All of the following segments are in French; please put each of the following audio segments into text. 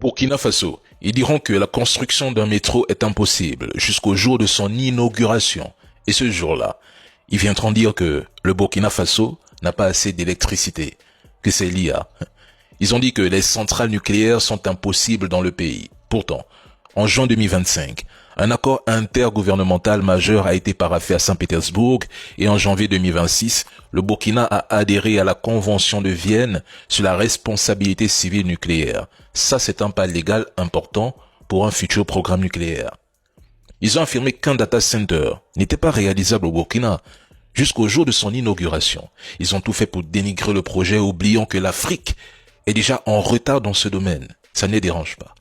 Burkina Faso, ils diront que la construction d'un métro est impossible jusqu'au jour de son inauguration. Et ce jour-là, ils viendront dire que le Burkina Faso n'a pas assez d'électricité, que c'est l'IA. Ils ont dit que les centrales nucléaires sont impossibles dans le pays. Pourtant, en juin 2025, un accord intergouvernemental majeur a été paraphé à Saint-Pétersbourg et en janvier 2026, le Burkina a adhéré à la Convention de Vienne sur la responsabilité civile nucléaire. Ça, c'est un pas légal important pour un futur programme nucléaire. Ils ont affirmé qu'un data center n'était pas réalisable au Burkina jusqu'au jour de son inauguration. Ils ont tout fait pour dénigrer le projet, oubliant que l'Afrique est déjà en retard dans ce domaine. Ça ne les dérange pas.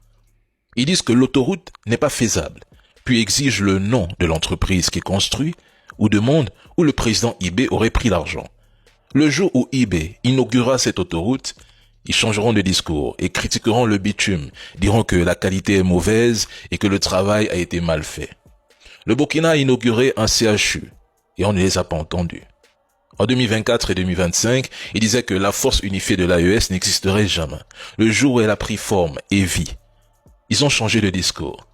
Ils disent que l'autoroute n'est pas faisable, puis exigent le nom de l'entreprise qui construit ou demandent où le président IB aurait pris l'argent. Le jour où IB inaugurera cette autoroute, ils changeront de discours et critiqueront le bitume, diront que la qualité est mauvaise et que le travail a été mal fait. Le Burkina a inauguré un CHU et on ne les a pas entendus. En 2024 et 2025, ils disaient que la force unifiée de l'AES n'existerait jamais. Le jour où elle a pris forme et vie, ils ont changé de discours.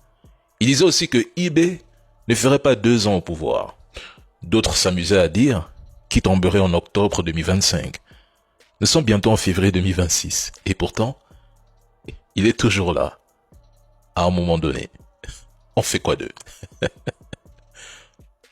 Ils disaient aussi que IB ne ferait pas 2 ans au pouvoir. D'autres s'amusaient à dire qu'il tomberait en octobre 2025. Nous sommes bientôt en février 2026. Et pourtant, il est toujours là. À un moment donné. On fait quoi d'eux?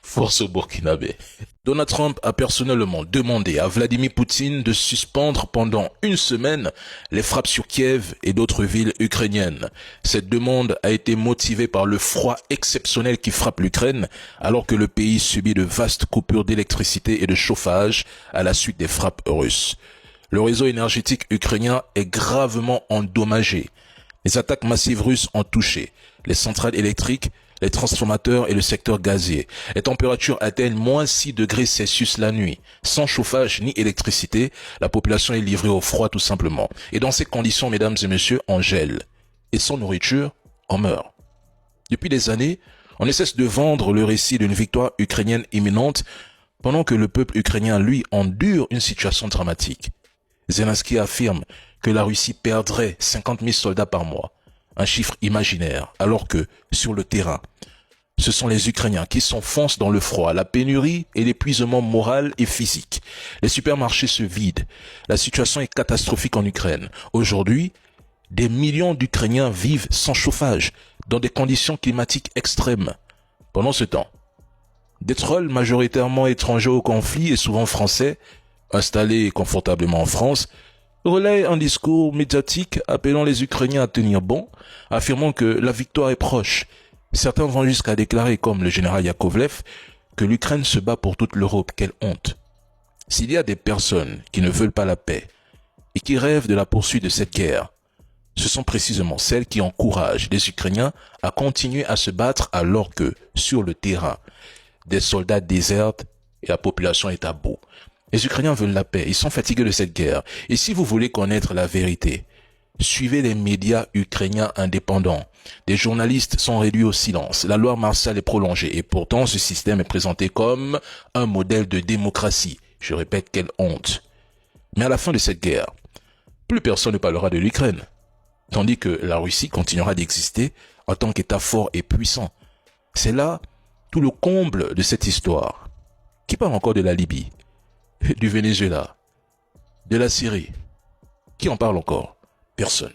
Force au Burkinabé. Donald Trump a personnellement demandé à Vladimir Poutine de suspendre pendant 1 semaine les frappes sur Kiev et d'autres villes ukrainiennes. Cette demande a été motivée par le froid exceptionnel qui frappe l'Ukraine alors que le pays subit de vastes coupures d'électricité et de chauffage à la suite des frappes russes. Le réseau énergétique ukrainien est gravement endommagé. Les attaques massives russes ont touché les centrales électriques, les transformateurs et le secteur gazier. Les températures atteignent -6 degrés Celsius la nuit. Sans chauffage ni électricité, la population est livrée au froid tout simplement. Et dans ces conditions, mesdames et messieurs, on gèle. Et sans nourriture, on meurt. Depuis des années, on ne cesse de vendre le récit d'une victoire ukrainienne imminente pendant que le peuple ukrainien, lui, endure une situation dramatique. Zelensky affirme que la Russie perdrait 50 000 soldats par mois. Un chiffre imaginaire, alors que, sur le terrain, ce sont les Ukrainiens qui s'enfoncent dans le froid, la pénurie et l'épuisement moral et physique. Les supermarchés se vident. La situation est catastrophique en Ukraine. Aujourd'hui, des millions d'Ukrainiens vivent sans chauffage, dans des conditions climatiques extrêmes. Pendant ce temps, des trolls majoritairement étrangers au conflit et souvent français, installés confortablement en France, relaie un discours médiatique appelant les Ukrainiens à tenir bon, affirmant que la victoire est proche. Certains vont jusqu'à déclarer, comme le général Yakovlev, que l'Ukraine se bat pour toute l'Europe. Quelle honte! S'il y a des personnes qui ne veulent pas la paix et qui rêvent de la poursuite de cette guerre, ce sont précisément celles qui encouragent les Ukrainiens à continuer à se battre alors que, sur le terrain, des soldats désertent et la population est à bout. Les Ukrainiens veulent la paix, ils sont fatigués de cette guerre. Et si vous voulez connaître la vérité, suivez les médias ukrainiens indépendants. Des journalistes sont réduits au silence. La loi martiale est prolongée. Et pourtant, ce système est présenté comme un modèle de démocratie. Je répète, quelle honte. Mais à la fin de cette guerre, plus personne ne parlera de l'Ukraine. Tandis que la Russie continuera d'exister en tant qu'État fort et puissant. C'est là tout le comble de cette histoire. Qui parle encore de la Libye, du Venezuela, de la Syrie? Qui en parle encore? Personne.